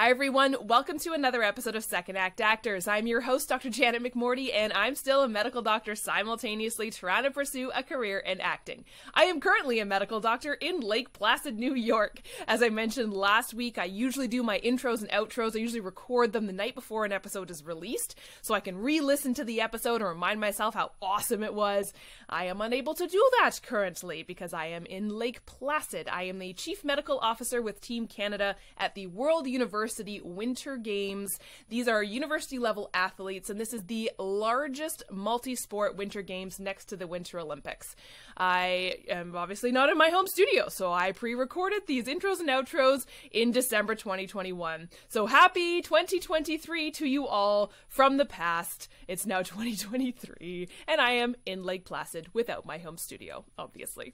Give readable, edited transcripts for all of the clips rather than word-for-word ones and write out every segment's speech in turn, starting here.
Hi everyone, welcome to another episode of Second Act Actors. I'm your host, Dr. Janet McMorty, and I'm still a medical doctor simultaneously trying to pursue a career in acting. I am currently a medical doctor in Lake Placid, New York. As I mentioned last week, I usually do my intros and outros. I usually record them the night before an episode is released, so I can re-listen to the episode and remind myself how awesome it was. I am unable to do that currently because I am in Lake Placid. I am the Chief Medical Officer with Team Canada at the World University Winter Games. These are university-level athletes, and this is the largest multi-sport Winter Games next to the Winter Olympics. I am obviously not in my home studio, so I pre-recorded these intros and outros in December 2021. So happy 2023 to you all from the past. It's now 2023, and I am in Lake Placid without my home studio, obviously.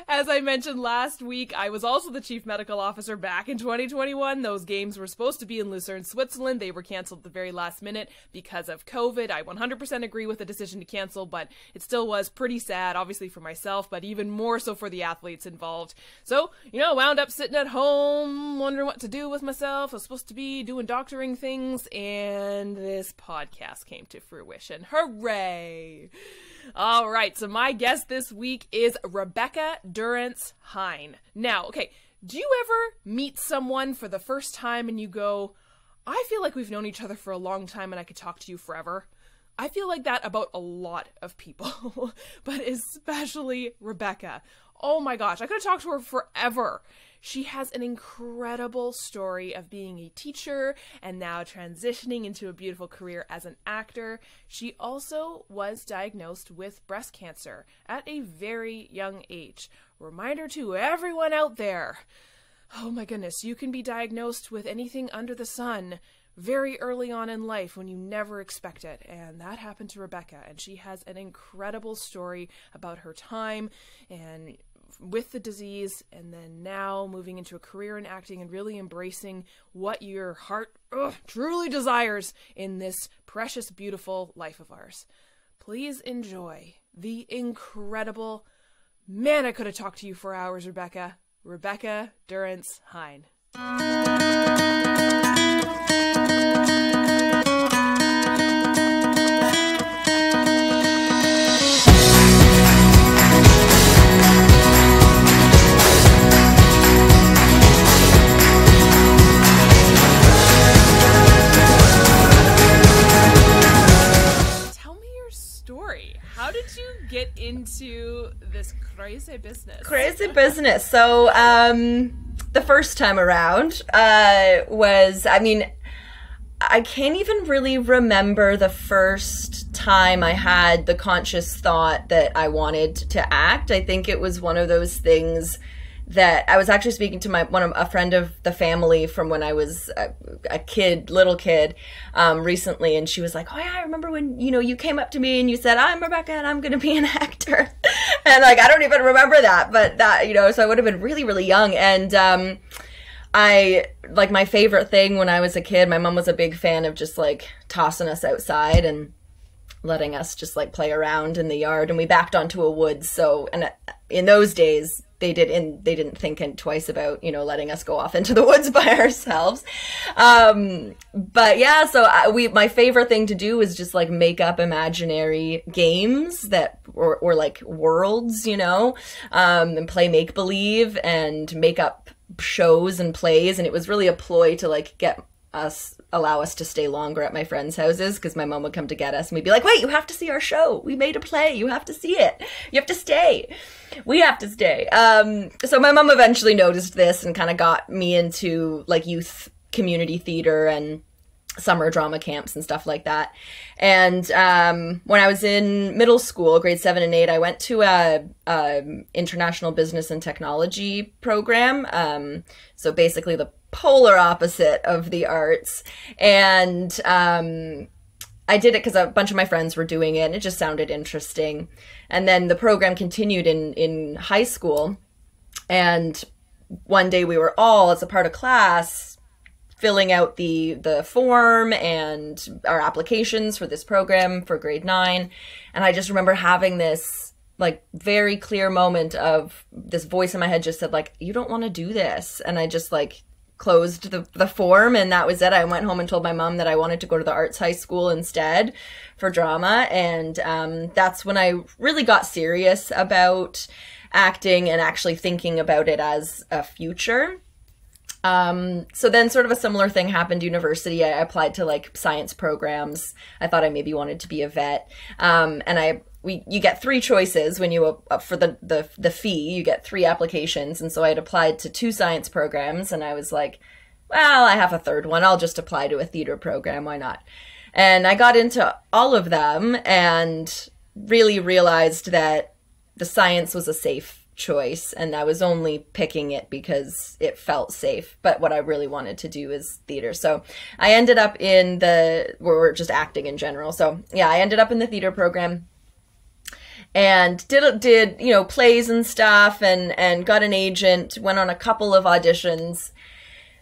As I mentioned last week, I was also the Chief Medical Officer back in 2021. Those games were supposed to be in Lucerne, Switzerland. They were canceled at the very last minute because of COVID. I 100% agree with the decision to cancel, but it still was pretty sad, obviously for myself, but even more so for the athletes involved. So, wound up sitting at home, wondering what to do with myself. I was supposed to be doing doctoring things, and this podcast came to fruition. Hooray! All right, so my guest this week is Rebecca Durance Hine. Now, okay, do you ever meet someone for the first time and you go, I feel like we've known each other for a long time and I could talk to you forever? I feel like that about a lot of people, but especially Rebecca. Oh my gosh, I could have talked to her forever. She has an incredible story of being a teacher and now transitioning into a beautiful career as an actor. She also was diagnosed with breast cancer at a very young age. Reminder to everyone out there. Oh my goodness, you can be diagnosed with anything under the sun very early on in life when you never expect it, and that happened to Rebecca, and she has an incredible story about her time and with the disease, and then now moving into a career in acting and really embracing what your heart truly desires in this precious, beautiful life of ours. Please enjoy the incredible, man, I could have talked to you for hours, Rebecca Durance Hine. How did you get into this crazy business? So, the first time around was, I can't even really remember the first time I had the conscious thought that I wanted to act. I think it was one of those things that I was actually speaking to a friend of the family from when I was a little kid, recently, and she was like, "Oh yeah, I remember when you came up to me and you said, 'I'm Rebecca and I'm going to be an actor,'" and I don't even remember that, but that so I would have been really, really young, and my favorite thing when I was a kid, my mom was a big fan of just tossing us outside and letting us just play around in the yard, and we backed onto a woods. So, and in those days, they didn't think twice about letting us go off into the woods by ourselves. But yeah, so my favorite thing to do was just make up imaginary games that or worlds, and play make believe and make up shows and plays, and it was really a ploy to allow us to stay longer at my friends' houses, because my mom would come to get us and we'd be like, "Wait, you have to see our show. We made a play. You have to see it. You have to stay. We have to stay." So my mom eventually noticed this and kind of got me into youth community theater and summer drama camps and stuff like that. And when I was in middle school, grade 7 and 8, I went to a international business and technology program. So basically the polar opposite of the arts. And I did it because a bunch of my friends were doing it and it just sounded interesting. And then the program continued in high school. And one day we were all, as a part of class, filling out the form and our applications for this program for grade 9. And I just remember having this very clear moment of this voice in my head just said you don't want to do this. And I just closed the form, and that was it. I went home and told my mom that I wanted to go to the arts high school instead for drama, and that's when I really got serious about acting and actually thinking about it as a future. So then sort of a similar thing happened at university. I applied to like science programs. I thought I maybe wanted to be a vet. And you get 3 choices when you, for the fee, you get 3 applications. And so I had applied to 2 science programs, and I was like, well, I have a third one. I'll just apply to a theater program. Why not? And I got into all of them and really realized that the science was a safe choice, and I was only picking it because it felt safe, but what I really wanted to do is theater. So I ended up in we're just acting in general. So yeah, I ended up in the theater program and did you know, plays and stuff, and got an agent, went on a couple of auditions,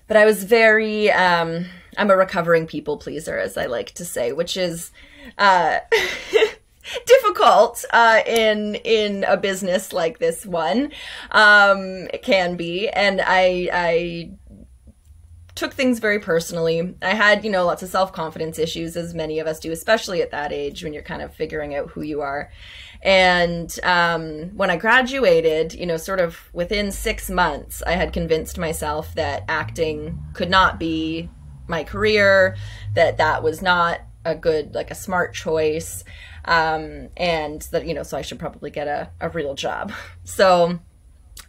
but I was very I'm a recovering people pleaser, as I like to say, which is difficult in a business like this one. It can be, and I took things very personally. I had, you know, lots of self-confidence issues, as many of us do, especially at that age when you're kind of figuring out who you are. And when I graduated, you know, sort of within 6 months, I had convinced myself that acting could not be my career, that was not a good, like a smart choice. And that, you know, so I should probably get a real job. So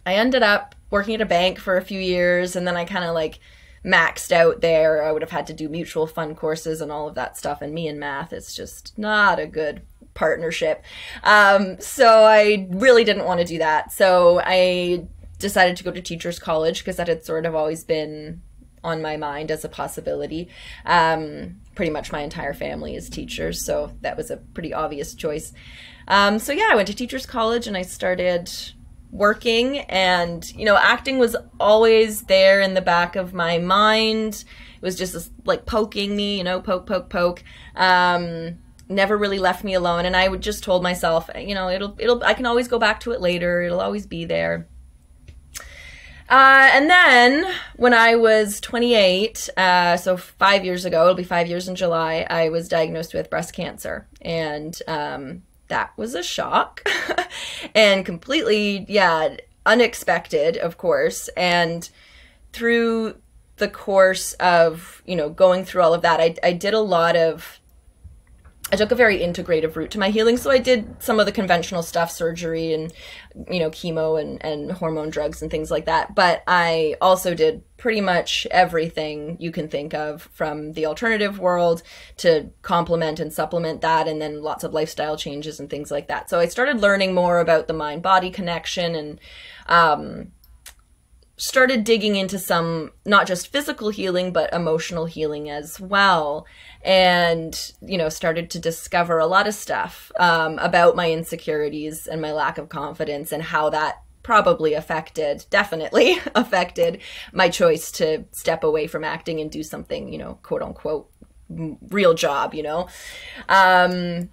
I ended up working at a bank for a few years, and then I kind of like maxed out there. I would have had to do mutual fund courses and all of that stuff. And me and math, it's just not a good partnership. So I really didn't want to do that. So I decided to go to teachers college because that had sort of always been on my mind as a possibility. Pretty much my entire family is teachers, so that was a pretty obvious choice. So yeah, I went to teachers college and I started working, and you know, acting was always there in the back of my mind. It was just like poking me, you know, poke. Never really left me alone, and I would just told myself, you know, I can always go back to it later. It'll always be there. And then when I was 28, so 5 years ago, it'll be 5 years in July, I was diagnosed with breast cancer. And that was a shock and completely, yeah, unexpected, of course. And through the course of, you know, going through all of that, I took a very integrative route to my healing. So I did some of the conventional stuff, surgery and, you know, chemo and hormone drugs and things like that. But I also did pretty much everything you can think of from the alternative world to complement and supplement that, and then lots of lifestyle changes and things like that. So I started learning more about the mind-body connection, and started digging into some, not just physical healing, but emotional healing as well. And, you know, started to discover a lot of stuff about my insecurities and my lack of confidence, and how that probably definitely affected my choice to step away from acting and do something, you know, quote unquote, real job, you know. And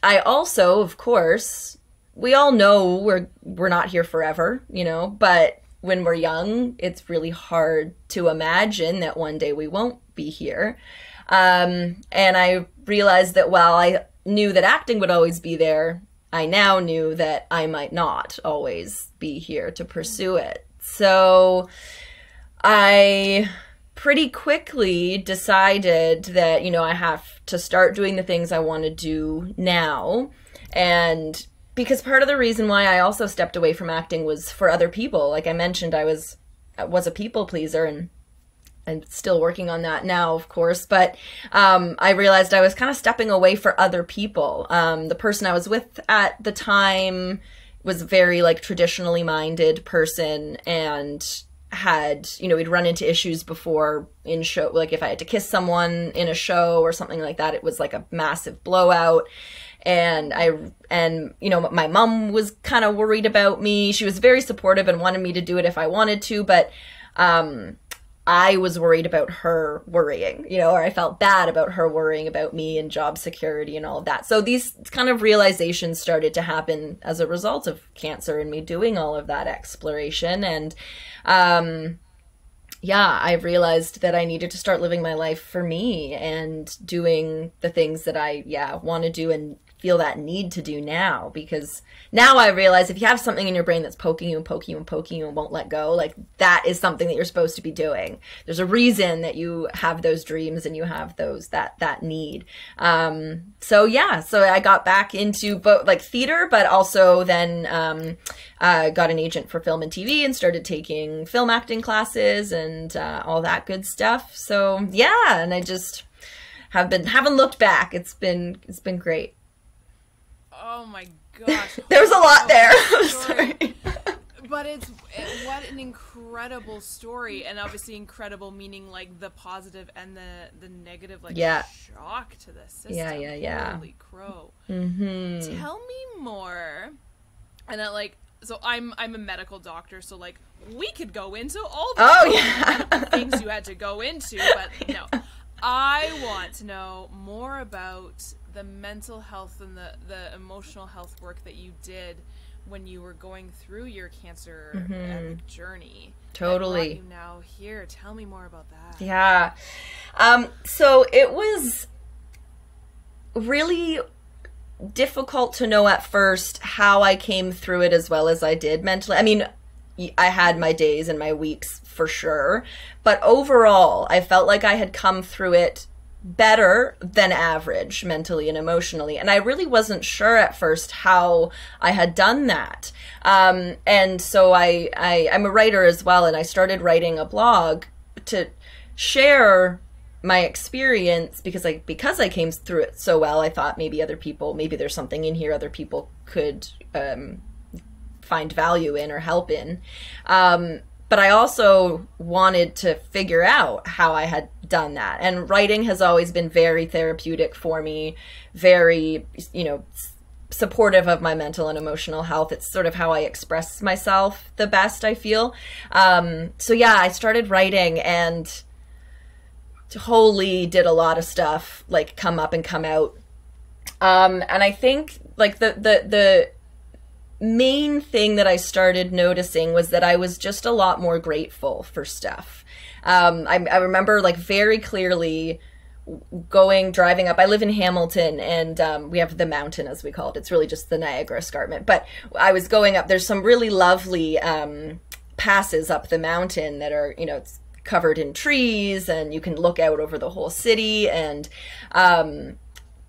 I also, of course, we all know we're not here forever, you know, but when we're young, it's really hard to imagine that one day we won't be here. And I realized that while I knew that acting would always be there, I now knew that I might not always be here to pursue it. So I pretty quickly decided that, you know, I have to start doing the things I want to do now. And because part of the reason why I also stepped away from acting was for other people. Like I mentioned, I was a people pleaser, and I'm still working on that now, of course. But I realized I was kind of stepping away for other people. The person I was with at the time was a very like traditionally minded person, and had, you know, we'd run into issues before in show. Like if I had to kiss someone in a show or something like that, it was like a massive blowout. And you know, my mom was kind of worried about me. She was very supportive and wanted me to do it if I wanted to, but I was worried about her worrying, you know, or I felt bad about her worrying about me and job security and all of that. So these kind of realizations started to happen as a result of cancer and me doing all of that exploration. And yeah, I realized that I needed to start living my life for me and doing the things that I, want to do and feel that need to do now. Because now I realize if you have something in your brain that's poking you and poking you and poking you and won't let go, like that is something that you're supposed to be doing. There's a reason that you have those dreams and you have that need. So I got back into both like theater, but also then got an agent for film and TV and started taking film acting classes and all that good stuff. So yeah, and I just haven't looked back. It's been great. Oh my gosh. There's a lot there. I'm sorry. But what an incredible story, and obviously incredible meaning like the positive and the negative, like shock to the system. Yeah. Holy crow. Mm-hmm. Tell me more. And so I'm a medical doctor, so like we could go into all the things you had to go into, but no. I want to know more about the mental health and the emotional health work that you did when you were going through your cancer journey. Totally. That brought you now here. Tell me more about that. Yeah. So it was really difficult to know at first how I came through it as well as I did mentally. I mean, I had my days and my weeks for sure, but overall, I felt like I had come through it better than average mentally and emotionally. And I really wasn't sure at first how I had done that. And so I'm a writer as well, and I started writing a blog to share my experience because I came through it so well. I thought maybe there's something in here other people could find value in or help in. But I also wanted to figure out how I had done that. And writing has always been very therapeutic for me, very, supportive of my mental and emotional health. It's sort of how I express myself the best, I feel. So I started writing and did a lot of stuff, like come up and come out. And I think like the main thing that I started noticing was that I was just a lot more grateful for stuff. I remember like very clearly driving up. I live in Hamilton, and we have the mountain, as we call it. It's really just the Niagara Escarpment. But I was going up. There's some really lovely passes up the mountain that are, it's covered in trees, and you can look out over the whole city. And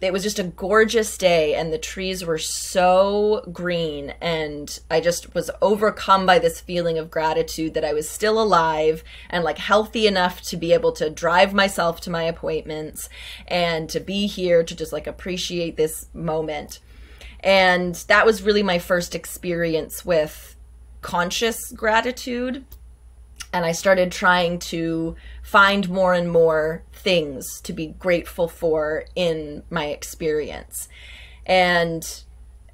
it was just a gorgeous day, and the trees were so green, and I just was overcome by this feeling of gratitude that I was still alive and like healthy enough to be able to drive myself to my appointments and to be here to just like appreciate this moment. And that was really my first experience with conscious gratitude. And I started trying to find more and more things to be grateful for in my experience. And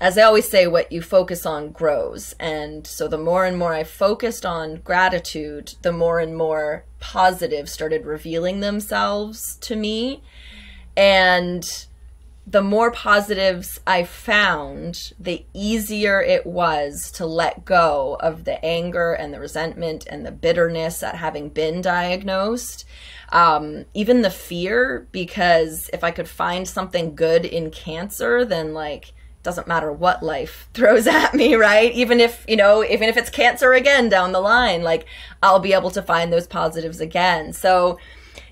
as I always say, what you focus on grows. And so the more and more I focused on gratitude, the more and more positives started revealing themselves to me. And the more positives I found, the easier it was to let go of the anger and the resentment and the bitterness at having been diagnosed. Even the fear, because if I could find something good in cancer, then like, doesn't matter what life throws at me, right? Even if it's cancer again down the line, like I'll be able to find those positives again. So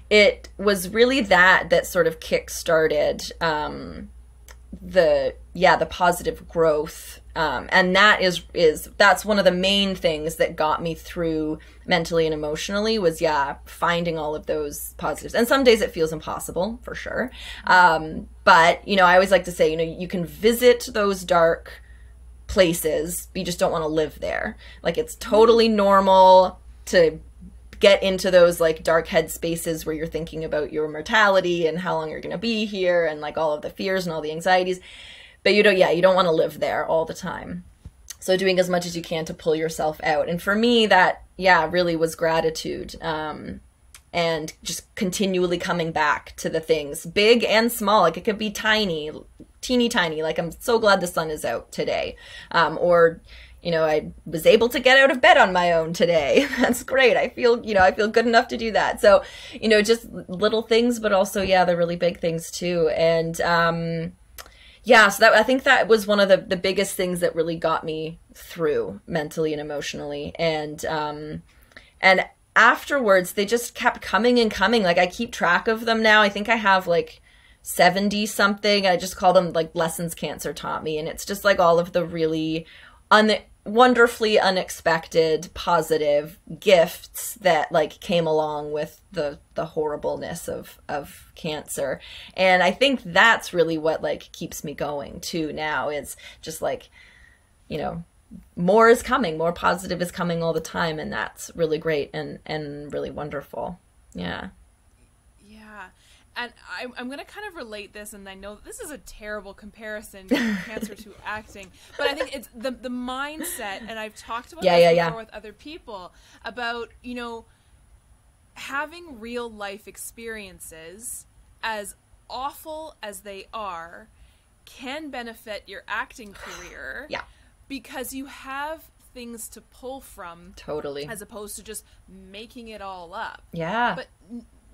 it was really that sort of kick-started the positive growth. And that's one of the main things that got me through mentally and emotionally was, finding all of those positives. And some days it feels impossible, for sure. But, I always like to say, you can visit those dark places, but you just don't want to live there. Like, it's totally normal to get into those like dark head spaces where you're thinking about your mortality and how long you're going to be here and like all of the fears and all the anxieties, but you don't want to live there all the time. So doing as much as you can to pull yourself out. And for me, that really was gratitude, and just continually coming back to the things, big and small. Like it could be teeny tiny, like I'm so glad the sun is out today, or I was able to get out of bed on my own today. That's great. I feel good enough to do that. So, just little things, but also, the really big things too. And, so I think that was one of the biggest things that really got me through mentally and emotionally. And afterwards, they just kept coming and coming. Like, I keep track of them now. I think I have like 70 something. I just call them like lessons cancer taught me. And it's just like all of the really wonderfully unexpected positive gifts that like came along with the horribleness of cancer. And I think that's really what like keeps me going too now. It's just like, more is coming, more positive is coming all the time, and that's really great and really wonderful. Yeah. And I'm going to kind of relate this, and I know this is a terrible comparison, cancer to acting, but I think it's the mindset, and I've talked about this before with other people, about, having real life experiences, as awful as they are, can benefit your acting career. Yeah. Because you have things to pull from. Totally. As opposed to just making it all up. Yeah. But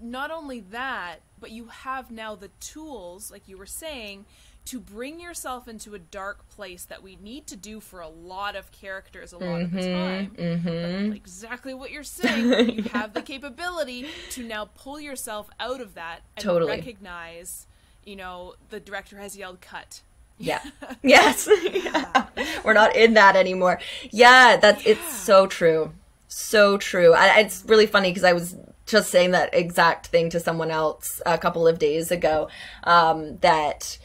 not only that, but you have now the tools, like you were saying, to bring yourself into a dark place that we need to do for a lot of characters a lot of the time. But exactly what you're saying, you have the capability to now pull yourself out of that and recognize, the director has yelled cut. Yeah. Yes. Yeah. We're not in that anymore. Yeah, it's so true. So true. It's really funny because I was just saying that exact thing to someone else a couple of days ago, that,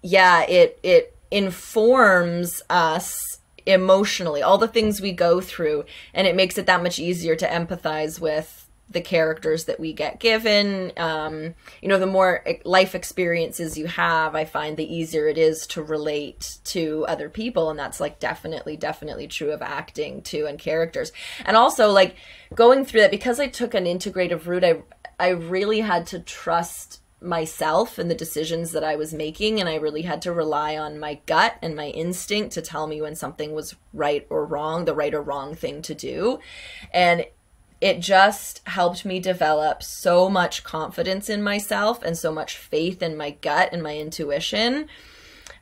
it informs us emotionally, all the things we go through, and it makes it that much easier to empathize with the characters that we get given. The more life experiences you have, I find the easier it is to relate to other people. And that's like definitely true of acting too, and characters. And also like going through that, because I took an integrative route, I really had to trust myself and the decisions that I was making. And I really had to rely on my gut and my instinct to tell me when something was right or wrong, the right or wrong thing to do. And it just helped me develop so much confidence in myself and so much faith in my gut and my intuition.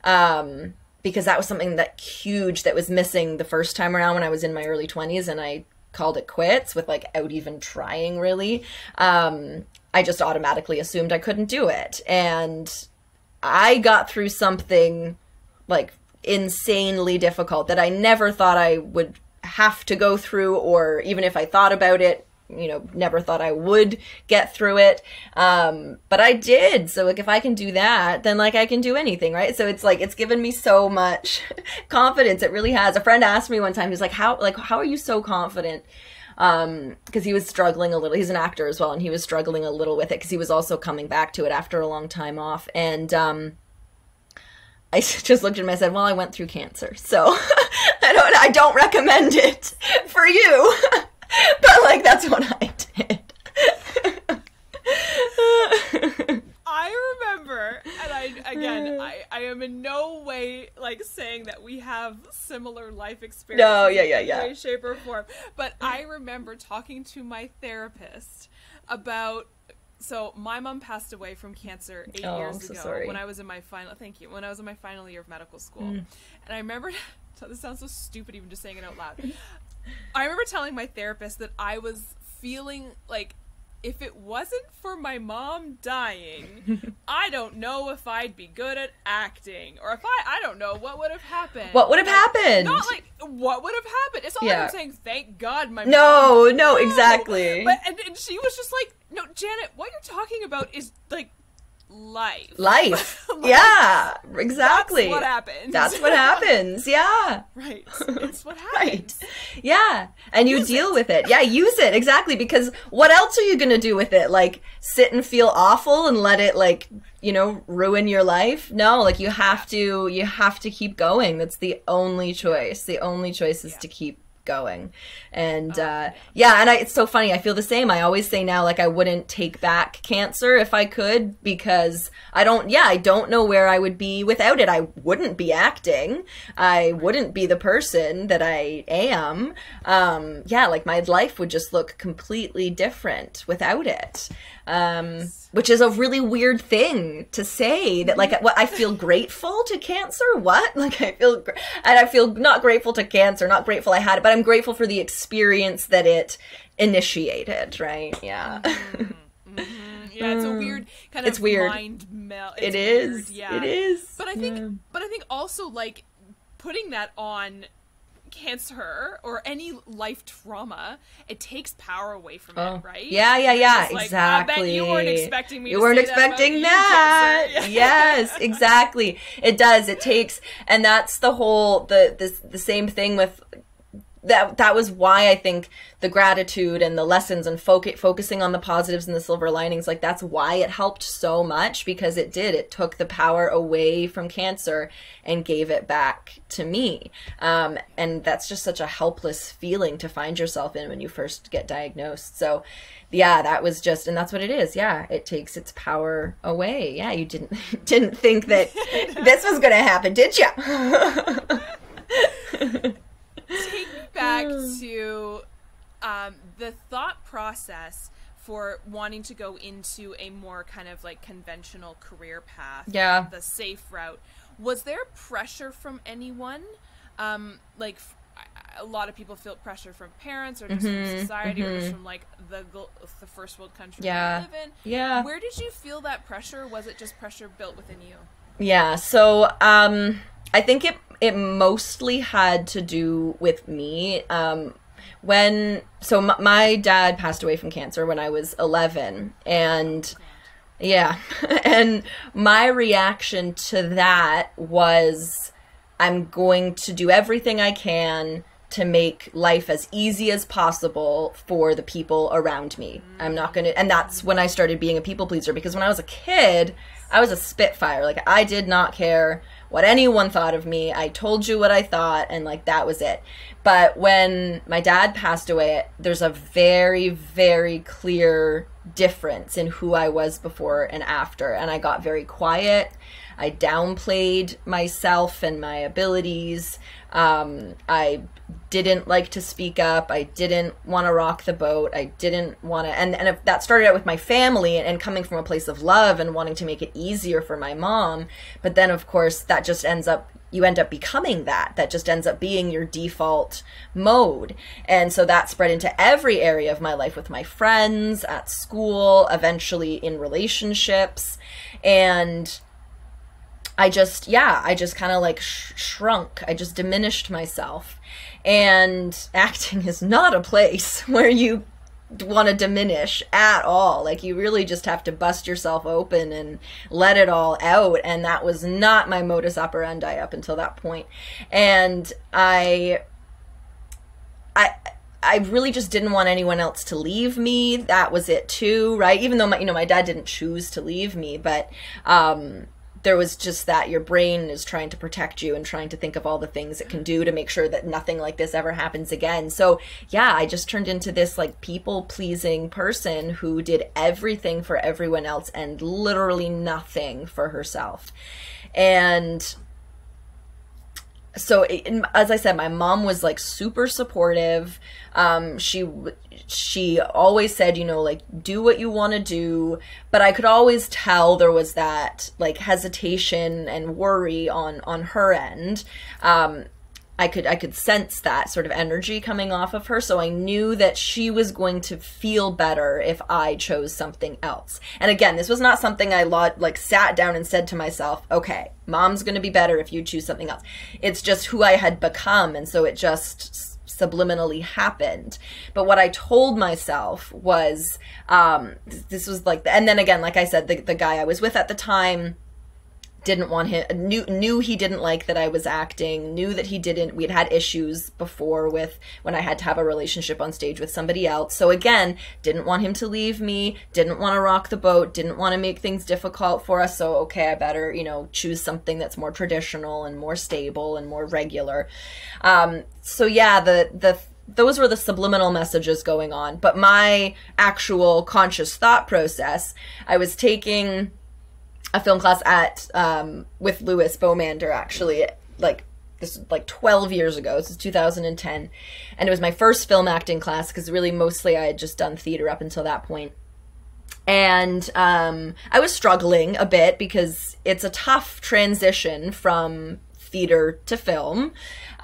Because that was something that was missing the first time around when I was in my early 20s and I called it quits without even trying really. I just automatically assumed I couldn't do it. And I got through something like insanely difficult that I never thought I would have to go through, or even if I thought about it, never thought I would get through it. But I did. So like, if I can do that, then like I can do anything, right? So it's like, it's given me so much confidence. It really has. A friend asked me one time, he was like, how are you so confident? Because he was struggling a little. He's an actor as well, and he was struggling a little with it because he was also coming back to it after a long time off. And I just looked at him and I said, well, I went through cancer, so I don't recommend it for you. But like, that's what I did. I remember, and I am in no way like saying that we have similar life experiences. No, yeah. In any way, shape, or form. But I remember talking to my therapist about. So my mom passed away from cancer 8 years ago. Sorry. When I was in my final year of medical school. And I remember, so this sounds so stupid even just saying it out loud. I remember telling my therapist that I was feeling like if it wasn't for my mom dying, I don't know if I'd be good at acting, or if I don't know what would have happened. What would have happened? Not like what would have happened. It's not like I'm saying thank God my mom. No, exactly. But and she was just like, no, Janet, what you're talking about is like life. Like, yeah, exactly. That's what happens. That's what happens. Yeah. Right. It's what happens. Right. Yeah. And you deal with it. Yeah, use it. Exactly. Because what else are you going to do with it? Like sit and feel awful and let it like, ruin your life? No, like you have to keep going. That's the only choice. The only choice is to keep going. And yeah, and it's so funny. I feel the same. I always say now, like, I wouldn't take back cancer if I could, because I don't know where I would be without it. I wouldn't be acting. I wouldn't be the person that I am. Yeah, like my life would just look completely different without it. Which is a really weird thing to say, that like, what, I feel grateful to cancer? What? Like, I feel not grateful to cancer, not grateful I had it, but I'm grateful for the experience that it initiated, right? Yeah. Yeah, it's a weird kind of mind melt. It is. Weird, yeah. It is. But I think also, like, putting that on cancer or any life trauma, it takes power away from it, right? Yeah, like, exactly. I bet you weren't expecting me. You weren't expecting that. Yes, exactly. It does. It takes, and that's the whole the same thing with that was why I think the gratitude and the lessons and focusing on the positives and the silver linings, like, that's why it helped so much, because it took the power away from cancer and gave it back to me. And that's just such a helpless feeling to find yourself in when you first get diagnosed. So yeah, that was just, and that's what it is. Yeah, it takes its power away. Yeah, you didn't think that this was going to happen, did you? Take me back to the thought process for wanting to go into a more kind of like conventional career path, the safe route. Was there pressure from anyone? Like, a lot of people feel pressure from parents, or just from society, or just from like the first world country we live in. Yeah. Where did you feel that pressure? Was it just pressure built within you? Yeah. So I think it mostly had to do with me. My dad passed away from cancer when I was 11, and yeah, and my reaction to that was, I'm going to do everything I can to make life as easy as possible for the people around me. I'm not going to, and that's when I started being a people pleaser, because when I was a kid, I was a spitfire. Like, I did not care what anyone thought of me. I told you what I thought, and like, that was it. But when my dad passed away, there's a very, very clear difference in who I was before and after. And I got very quiet. I downplayed myself and my abilities. I didn't like to speak up. I didn't want to rock the boat. I didn't want to, and if that started out with my family and coming from a place of love and wanting to make it easier for my mom. But then, of course, that just you end up becoming that just ends up being your default mode. And so that spread into every area of my life, with my friends, at school, eventually in relationships. And I just kind of like shrunk. I just diminished myself. And acting is not a place where you want to diminish at all. Like, you really just have to bust yourself open and let it all out. And that was not my modus operandi up until that point. And I really just didn't want anyone else to leave me. That was it too, right? Even though my dad didn't choose to leave me, but there was just that your brain is trying to protect you and trying to think of all the things it can do to make sure that nothing like this ever happens again. So yeah, I just turned into this like people-pleasing person who did everything for everyone else and literally nothing for herself. And so as I said, my mom was like super supportive. She always said, like, do what you want to do. But I could always tell there was that like hesitation and worry on her end. I could sense that sort of energy coming off of her. So I knew that she was going to feel better if I chose something else. And again, this was not something I like sat down and said to myself, okay, mom's going to be better if you choose something else. It's just who I had become. And so it just subliminally happened. But what I told myself was, this was like, and then again, like I said, the guy I was with at the time didn't want him, knew he didn't like that I was acting, knew that we'd had issues before with when I had to have a relationship on stage with somebody else. So again, didn't want him to leave me, didn't want to rock the boat, didn't want to make things difficult for us. So, okay, I better, choose something that's more traditional and more stable and more regular. So yeah, those were the subliminal messages going on. But my actual conscious thought process, I was taking a film class at with Louis Beaumander, actually, like this was like 12 years ago. This is 2010, and it was my first film acting class, because really mostly I had just done theater up until that point. And I was struggling a bit, because it's a tough transition from theater to film.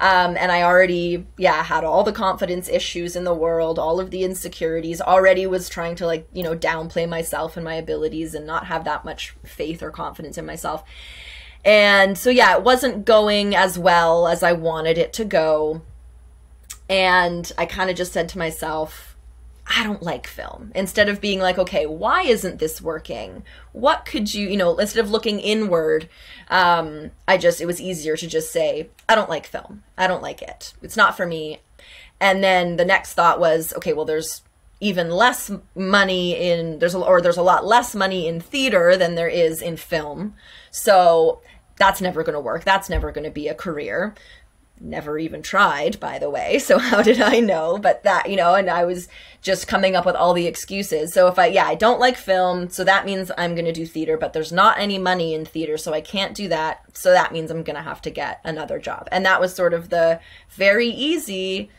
And I already, had all the confidence issues in the world, all of the insecurities, already was trying to, like, you know, downplay myself and my abilities and not have that much faith or confidence in myself. And so, it wasn't going as well as I wanted it to go. And I kind of just said to myself, I don't like film. Instead of being like, okay, why isn't this working? What could you, instead of looking inward, it was easier to just say, I don't like film. I don't like it. It's not for me. And then the next thought was, okay, well, there's even less money there's a lot less money in theater than there is in film. So that's never going to work. That's never going to be a career. Never even tried, by the way, so how did I know? But that, and I was just coming up with all the excuses. So if I don't like film, so that means I'm going to do theater, but there's not any money in theater, so I can't do that. So that means I'm going to have to get another job. And that was sort of the very easy,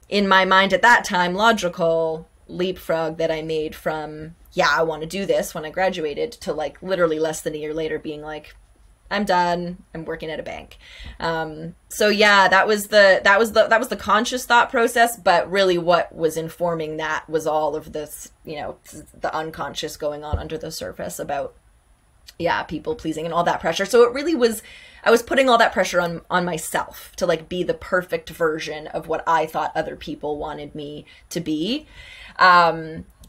in my mind at that time, logical leapfrog that I made from, I want to do this when I graduated, to like literally less than a year later being like, I'm done. I'm working at a bank. So that was the conscious thought process, but really what was informing that was all of this, the unconscious going on under the surface about, people pleasing and all that pressure. So it really was, I was putting all that pressure on myself to like be the perfect version of what I thought other people wanted me to be.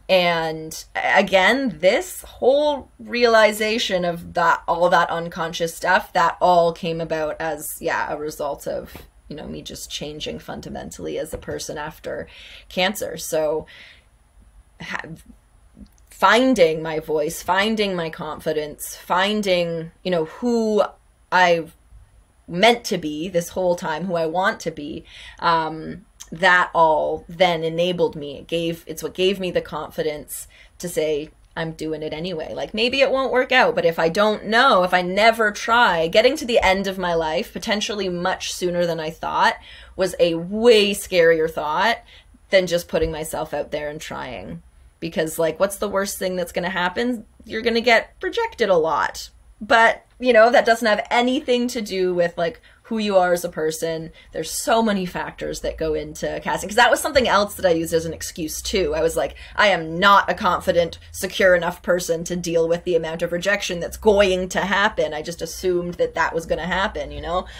And again, this whole realization of that, all that unconscious stuff, that all came about as, a result of, me just changing fundamentally as a person after cancer. So finding my voice, finding my confidence, finding, who I've meant to be this whole time, who I want to be, that all then enabled me. It's what gave me the confidence to say, I'm doing it anyway. Like, maybe it won't work out, but if I don't know, if I never try, getting to the end of my life, potentially much sooner than I thought, was a way scarier thought than just putting myself out there and trying. Because, like, what's the worst thing that's going to happen? You're going to get rejected a lot. But, that doesn't have anything to do with, like, who you are as a person. There's so many factors that go into casting, because that was something else that I used as an excuse too. I was like, I am not a confident, secure enough person to deal with the amount of rejection that's going to happen. I just assumed that was going to happen,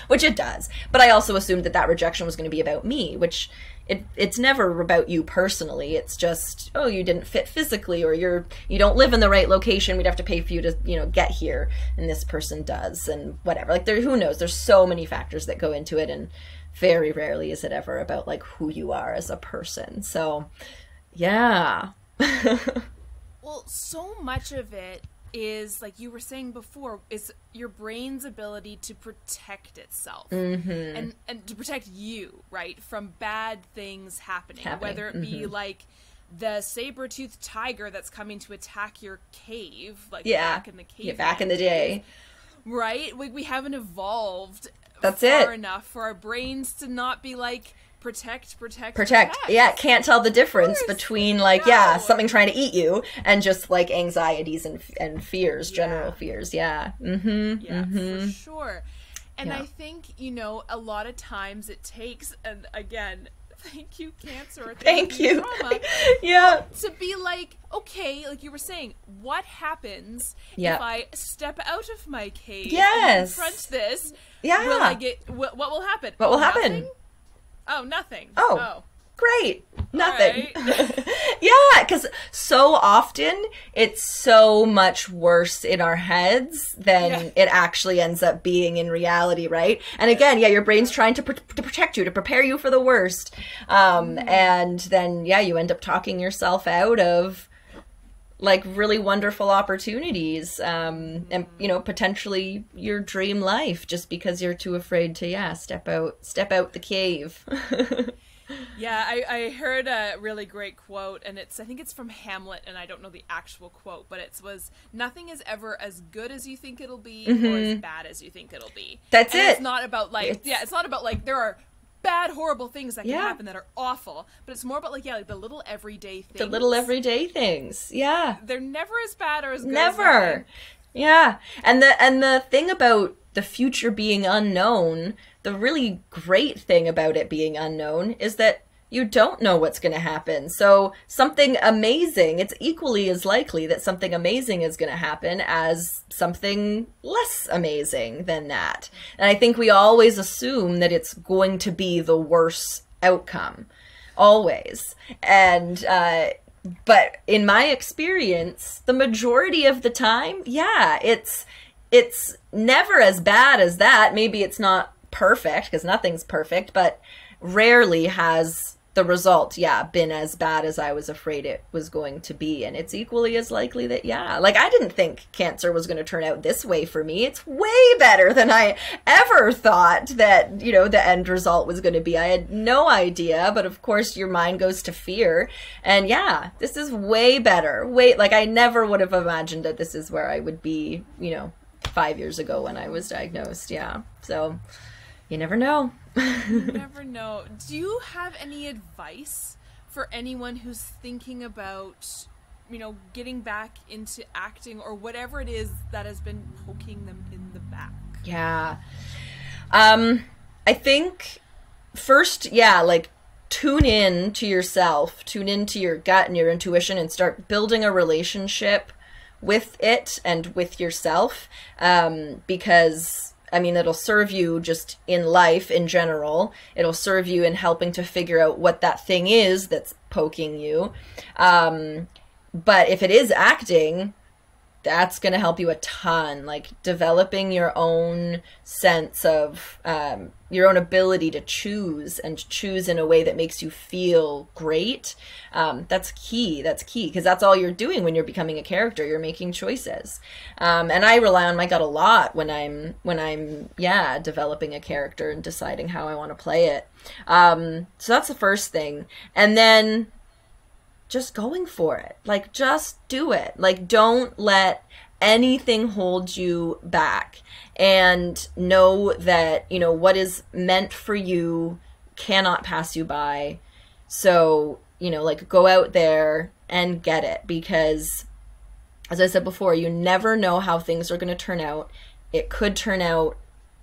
which it does. But I also assumed that rejection was going to be about me, which it's never about you personally. It's just, oh, you didn't fit physically, or you don't live in the right location. We'd have to pay for you to, get here, and this person does, and whatever. Like, who knows? There's so many factors that go into it, and very rarely is it ever about like who you are as a person. So, yeah. Well, so much of it is, like you were saying before, is your brain's ability to protect itself, and to protect you, right, from bad things happening. Whether it be like the saber-toothed tiger that's coming to attack your cave, like back in the cave, back in the day, right? We haven't evolved far enough for our brains to not be like, protect. Yeah, can't tell the difference between like something trying to eat you and just like anxieties and fears, general fears. For sure. And I think, a lot of times it takes, and again, thank you, cancer. Thank you. Trauma, to be like, okay, like you were saying, what happens if I step out of my cave and confront this? Yeah. Will I get, what will happen? What will happen? Nothing? Oh, nothing. Oh. Great. Nothing. Right. Because so often it's so much worse in our heads than it actually ends up being in reality, right? And again, your brain's trying to protect you, to prepare you for the worst. And then, you end up talking yourself out of like really wonderful opportunities, and potentially your dream life, just because you're too afraid to step out the cave. Yeah, I heard a really great quote, and I think it's from Hamlet, and I don't know the actual quote, but it was, "Nothing is ever as good as you think it'll be, or as bad as you think it'll be." That's and it. It's not about like, it's not about like there are bad, horrible things that can happen that are awful, but it's more about like, like the little everyday things. The little everyday things, yeah. They're never as bad or as good. Never. Yeah, and the thing about the future being unknown, the really great thing about it being unknown is that you don't know what's going to happen. So something amazing, it's equally as likely that something amazing is going to happen as something less amazing than that. And I think we always assume that it's going to be the worst outcome, always. And but in my experience, the majority of the time, it's never as bad as that. Maybe it's not perfect, because nothing's perfect, but rarely has the result, been as bad as I was afraid it was going to be. And it's equally as likely that, like, I didn't think cancer was going to turn out this way for me. It's way better than I ever thought that, the end result was going to be. I had no idea, but of course your mind goes to fear. And this is way better. Like, I never would have imagined that this is where I would be, 5 years ago when I was diagnosed. So you never know. You never know. Do you have any advice for anyone who's thinking about, getting back into acting or whatever it is that has been poking them in the back? I think first, like, tune in to yourself, tune into your gut and your intuition, and start building a relationship with it and with yourself, because it'll serve you just in life in general. It'll serve you in helping to figure out what that thing is that's poking you. But if it is acting, that's going to help you a ton. Like, developing your own sense of your own ability to choose, and choose in a way that makes you feel great. That's key. That's key, because that's all you're doing when you're becoming a character. You're making choices. And I rely on my gut a lot when I'm developing a character and deciding how I want to play it. So that's the first thing. And then just going for it. Like, just do it. Like, don't let anything hold you back, and know that, what is meant for you cannot pass you by. So, like, go out there and get it, because, as I said before, you never know how things are going to turn out. It could turn out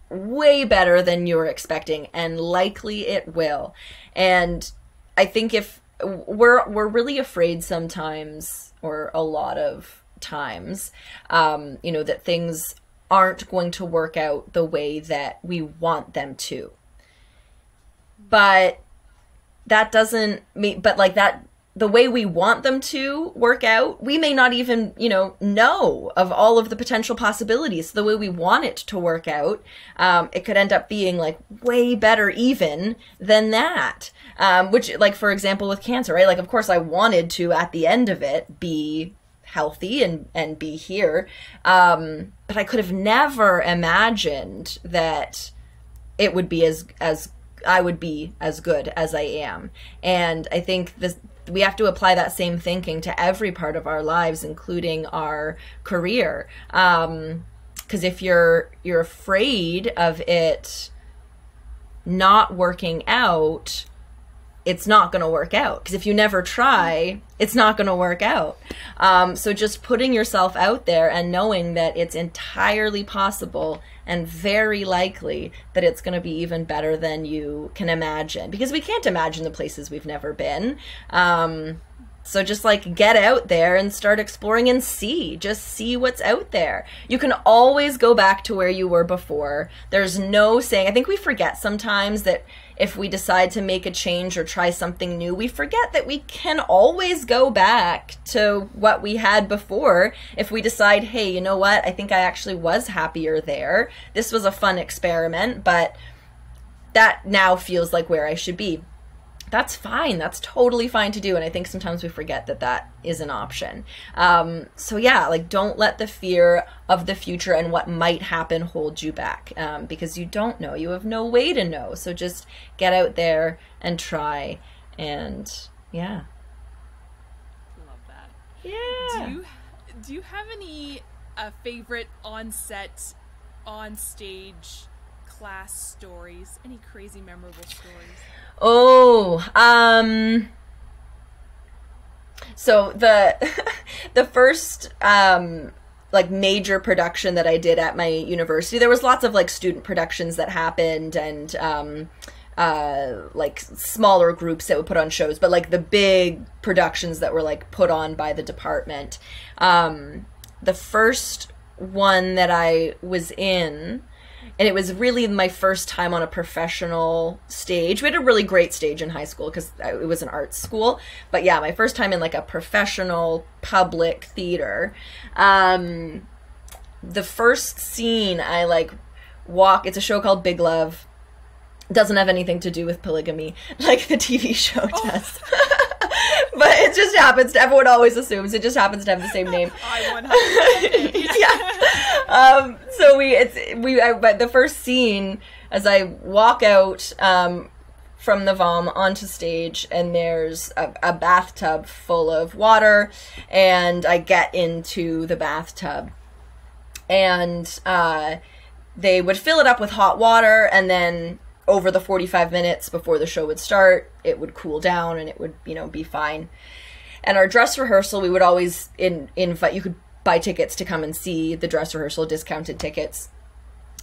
way better than you were expecting, and likely it will. And I think if we're really afraid sometimes, or a lot of times, that things aren't going to work out the way that we want them to. But that doesn't mean, the way we want them to work out, we may not even, know of all of the potential possibilities. The way we want it to work out, it could end up being like way better even than that. Which, like, for example, with cancer, right? Like, of course I wanted to, at the end of it, be healthy and be here. But I could have never imagined that it would be as I would be as good as I am. And I think we have to apply that same thinking to every part of our lives, including our career. Because if you're afraid of it not working out, it's not going to work out. Because if you never try, it's not going to work out. So just putting yourself out there and knowing that it's entirely possible and very likely that it's going to be even better than you can imagine. Because we can't imagine the places we've never been. So just, like, get out there and start exploring and just see what's out there. You can always go back to where you were before. There's no saying, I think we forget sometimes that if we decide to make a change or try something new, we forget that we can always go back to what we had before. If we decide, hey, you know what? I think I actually was happier there. This was a fun experiment, but that now feels like where I should be. that's fine. That's totally fine to do. And I think sometimes we forget that that is an option. So yeah, like don't let the fear of the future and what might happen hold you back, because you don't know. You have no way to know. So just get out there and try. And yeah. Love that. Yeah. Do you have any favorite on-set, on-stage class stories? Any crazy memorable stories? Oh, so the first like major production that I did at my university, there was lots of like student productions that happened, and like smaller groups that would put on shows, but like the big productions that were like put on by the department. The first one that I was in, and it was really my first time on a professional stage. We had a really great stage in high school because it was an art school. But yeah, my first time in like a professional public theater. The first scene I like it's a show called Big Love. Doesn't have anything to do with polygamy like the TV show does. But it just happens to, everyone always assumes it just happens to have the same name. Yeah. But the first scene, as I walk out from the VOM onto stage, and there's a bathtub full of water, and I get into the bathtub, and they would fill it up with hot water, and then over the 45 minutes before the show would start, it would cool down and it would, be fine. And our dress rehearsal, we would always invite, you could buy tickets to come and see the dress rehearsal, discounted tickets.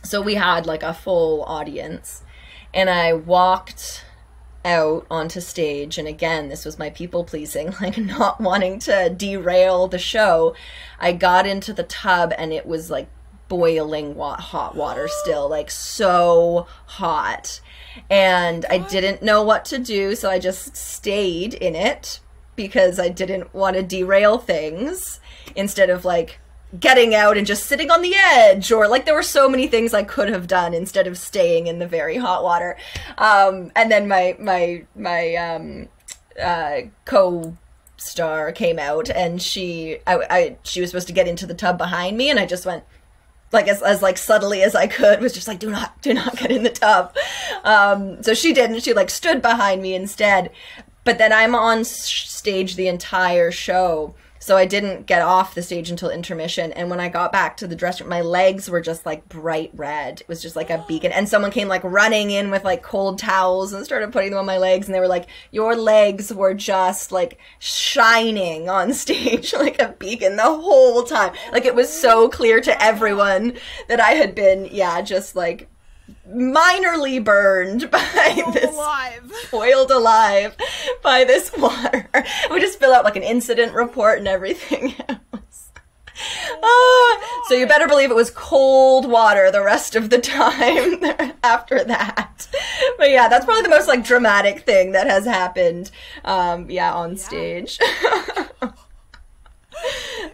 So we had like a full audience, and I walked out onto stage, and again, this was my people pleasing, like not wanting to derail the show. I got into the tub, and it was like boiling hot water still, like so hot, and I didn't know what to do, so I just stayed in it because I didn't want to derail things, instead of like getting out and just sitting on the edge, or like there were so many things I could have done instead of staying in the very hot water. And then my co-star came out, and she was supposed to get into the tub behind me, and I just went like as like subtly as I could, was just like, do not get in the tub. So she didn't. She like stood behind me instead. But then I'm on stage the entire show, so I didn't get off the stage until intermission. And when I got back to the dressing room, my legs were just like bright red. It was just like a beacon. And someone came like running in with like cold towels and started putting them on my legs. And they were like, your legs were just like shining on stage like a beacon the whole time. Like it was so clear to everyone that I had been, just like minorly burned by boiled alive by this water. We just fill out like an incident report and everything else. So you better believe it was cold water the rest of the time after that. But yeah, that's probably the most like dramatic thing that has happened on stage.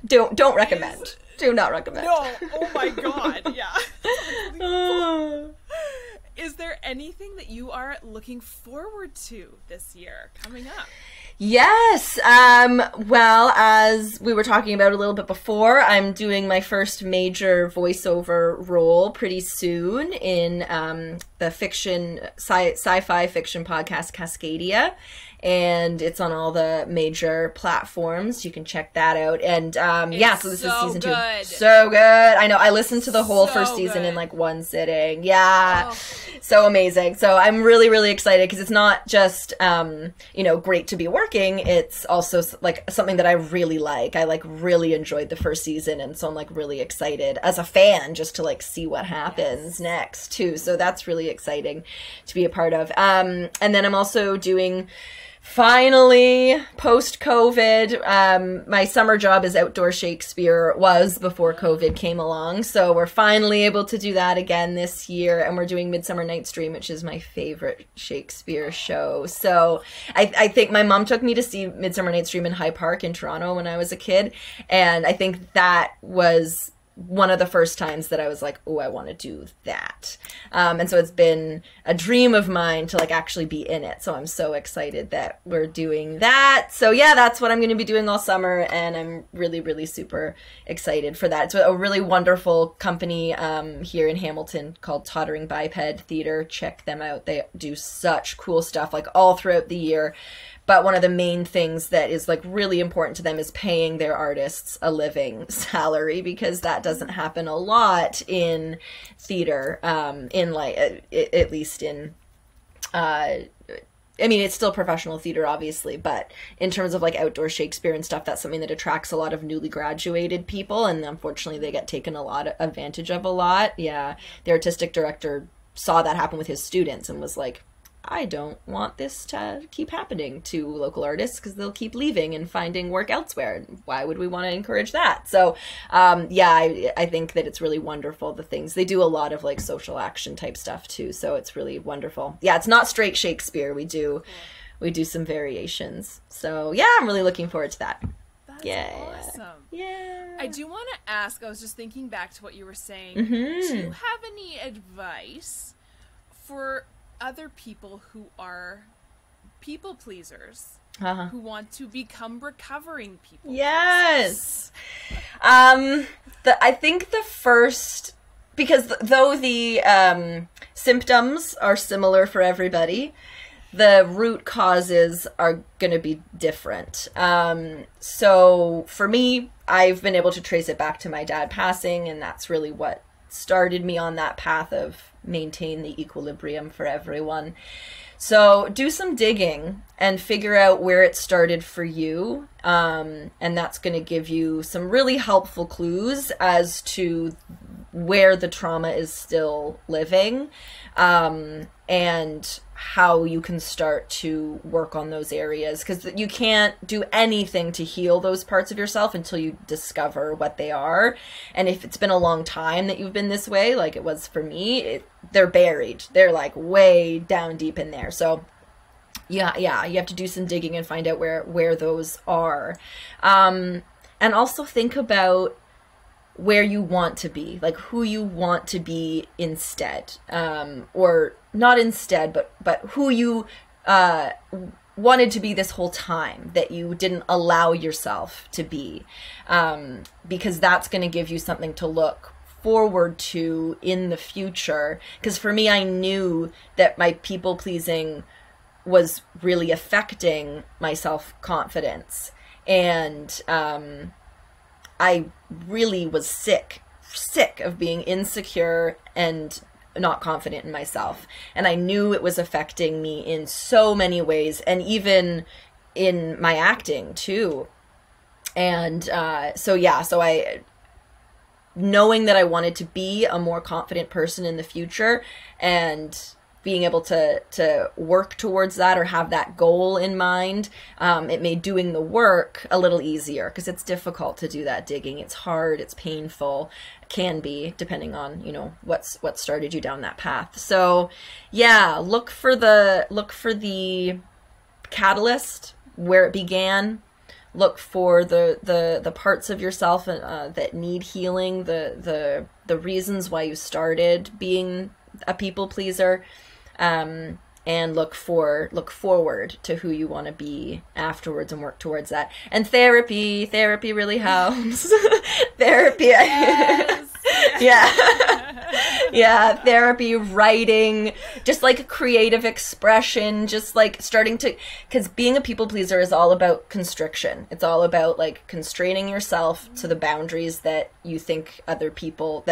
Don't recommend. Do not recommend. No. Oh my god. Yeah. Is there anything that you are looking forward to this year coming up? Yes. Well, as we were talking about a little bit before, I'm doing my first major voiceover role pretty soon in the sci-fi fiction podcast Cascadia. And it's on all the major platforms. You can check that out. And so this is season 2. So good. I know. I listened to the whole first season in like one sitting. Yeah. Oh. So amazing. So I'm really, really excited because it's not just, great to be working. It's also like something that I really like. I like really enjoyed the first season. And so I'm like really excited as a fan just to like see what happens next too. So that's really exciting to be a part of. And then I'm also doing, finally, post-COVID, my summer job is outdoor Shakespeare, was before COVID came along. So we're finally able to do that again this year. And we're doing Midsummer Night's Dream, which is my favorite Shakespeare show. So I think my mom took me to see Midsummer Night's Dream in High Park in Toronto when I was a kid. And I think that was one of the first times that I was like, oh, I want to do that. And so it's been a dream of mine to like actually be in it. So I'm so excited that we're doing that. So yeah, that's what I'm going to be doing all summer. And I'm really, really super excited for that. It's a really wonderful company here in Hamilton called Tottering Biped Theater. Check them out. They do such cool stuff like all throughout the year. But one of the main things that is like really important to them is paying their artists a living salary, because that doesn't happen a lot in theater, in like, at least in, I mean, it's still professional theater, obviously, but in terms of like outdoor Shakespeare and stuff, that's something that attracts a lot of newly graduated people. And unfortunately, they get taken a lot of advantage of a lot. Yeah. The artistic director saw that happen with his students and was like, I don't want this to keep happening to local artists because they'll keep leaving and finding work elsewhere. Why would we want to encourage that? So, I think that it's really wonderful, the things. They do a lot of like social action type stuff too, so it's really wonderful. Yeah, it's not straight Shakespeare. We do some variations. So, yeah, I'm really looking forward to that. That's awesome. Yeah. I do want to ask, I was just thinking back to what you were saying. Mm-hmm. Do you have any advice for other people who are people pleasers, who want to become recovering people? Yes. I think the first, because though the symptoms are similar for everybody, the root causes are going to be different. So for me, I've been able to trace it back to my dad passing, and that's really what started me on that path of maintain the equilibrium for everyone. So do some digging and figure out where it started for you. And that's going to give you some really helpful clues as to where the trauma is still living, and how you can start to work on those areas, because you can't do anything to heal those parts of yourself until you discover what they are. And if it's been a long time that you've been this way, like it was for me, they're buried. They're like way down deep in there. So yeah, you have to do some digging and find out where those are. And also think about where you want to be, like who you want to be instead, or not instead, but who you wanted to be this whole time that you didn't allow yourself to be, because that's going to give you something to look forward to in the future. Because for me, I knew that my people pleasing was really affecting my self-confidence, and I really was sick of being insecure and not confident in myself. And I knew it was affecting me in so many ways, and even in my acting too. And so I, knowing that I wanted to be a more confident person in the future, and being able to work towards that or have that goal in mind, it made doing the work a little easier, because it's difficult to do that digging. It's hard, it's painful, it can be, depending on, what started you down that path. So yeah, look for the catalyst, where it began. Look for the parts of yourself that need healing, the reasons why you started being a people pleaser, and look forward to who you want to be afterwards and work towards that. And therapy really helps. Therapy. Yes. Yeah, therapy, writing, just like creative expression, just like starting to, because being a people pleaser is all about constriction. It's all about like constraining yourself to the boundaries that you think other people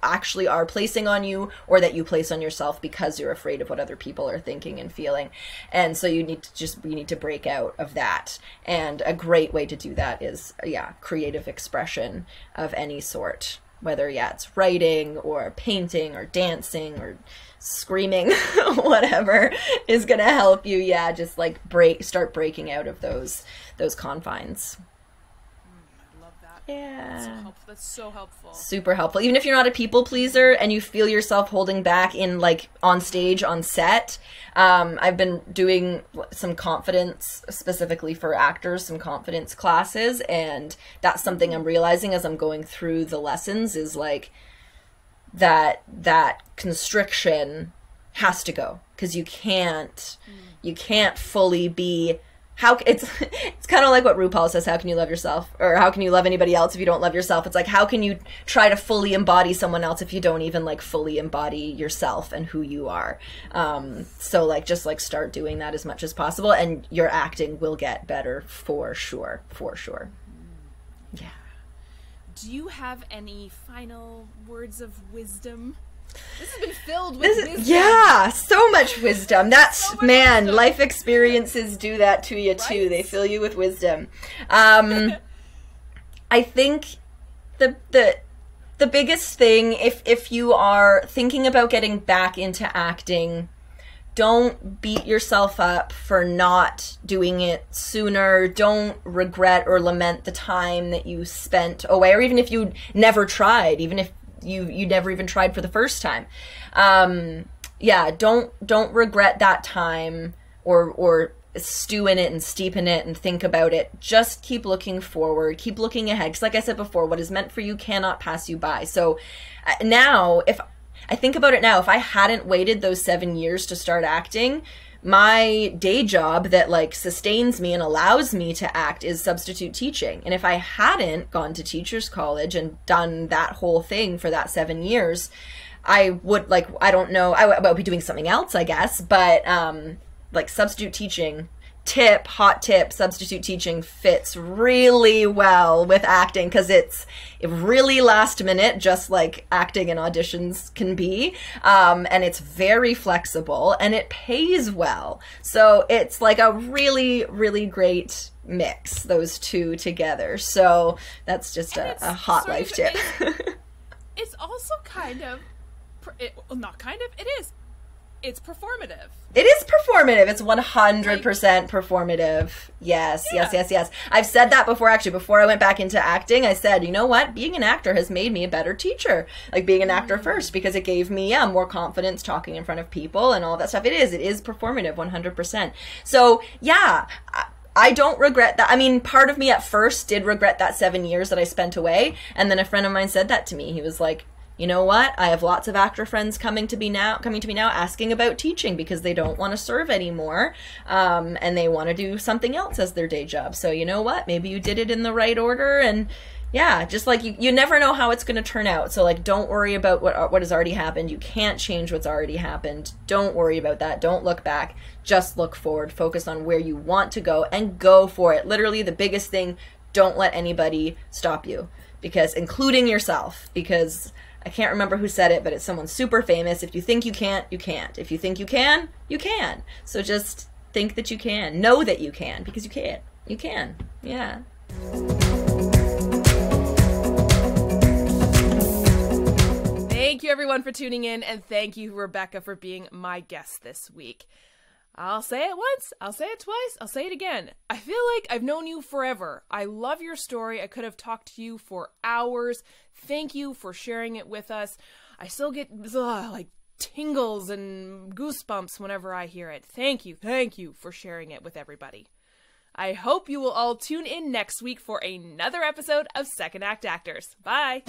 actually are placing on you, or that you place on yourself because you're afraid of what other people are thinking and feeling. And so you need to break out of that. And a great way to do that is, creative expression of any sort. Whether, it's writing or painting or dancing or screaming, whatever is going to help you. Yeah, just like start breaking out of those confines. I love that. Yeah. That's so helpful. Super helpful. Even if you're not a people pleaser and you feel yourself holding back in like on stage, on set. I've been doing some confidence, specifically for actors, some confidence classes. And that's something I'm realizing as I'm going through the lessons is like that constriction has to go. Because you can't fully be... it's kind of like what RuPaul says, how can you love yourself? Or how can you love anybody else if you don't love yourself? It's like, how can you try to fully embody someone else if you don't even like fully embody yourself and who you are? So like, just like start doing that as much as possible and your acting will get better for sure. Yeah. Do you have any final words of wisdom? This has been filled with wisdom. Yeah, so much wisdom. That's, so much wisdom. Life experiences do that to you too. Right? They fill you with wisdom. I think the biggest thing, if you are thinking about getting back into acting, don't beat yourself up for not doing it sooner. Don't regret or lament the time that you spent away, or even if you never tried, even if you never even tried for the first time. Don't regret that time or stew in it and steep in it and think about it. Just keep looking forward, keep looking ahead. Because like I said before, what is meant for you cannot pass you by. So now, if I think about it now, if I hadn't waited those 7 years to start acting, my day job that like sustains me and allows me to act is substitute teaching. And if I hadn't gone to teachers college and done that whole thing for that 7 years, I would like, I don't know, I would be doing something else, I guess. But like substitute teaching, hot tip, substitute teaching fits really well with acting because it's really last minute, just like acting and auditions can be. And it's very flexible and it pays well. So it's like a really, really great mix, those two together. So that's just a hot life tip. It's also kind of, it is. It's performative. It is performative. It's 100% performative. Yes. I've said that before, actually. Before I went back into acting, I said, you know what? Being an actor has made me a better teacher. Like being an actor first, because it gave me more confidence talking in front of people and all that stuff. It is performative, 100%. So, yeah, I don't regret that. I mean, part of me at first did regret that 7 years that I spent away. And then a friend of mine said that to me. He was like, you know what? I have lots of actor friends coming to me now asking about teaching because they don't want to serve anymore, and they want to do something else as their day job. So you know what? Maybe you did it in the right order, and yeah, just like you never know how it's going to turn out. So like, don't worry about what has already happened. You can't change what's already happened. Don't worry about that. Don't look back. Just look forward. Focus on where you want to go and go for it. Literally, the biggest thing: don't let anybody stop you, including yourself. Because I can't remember who said it, but it's someone super famous. If you think you can't, you can't. If you think you can, you can. So just think that you can. Know that you can, because you can. You can. Yeah. Thank you, everyone, for tuning in, and thank you, Rebecca, for being my guest this week. I'll say it once, I'll say it twice, I'll say it again. I feel like I've known you forever. I love your story. I could have talked to you for hours. Thank you for sharing it with us. I still get like tingles and goosebumps whenever I hear it. Thank you for sharing it with everybody. I hope you will all tune in next week for another episode of Second Act Actors. Bye!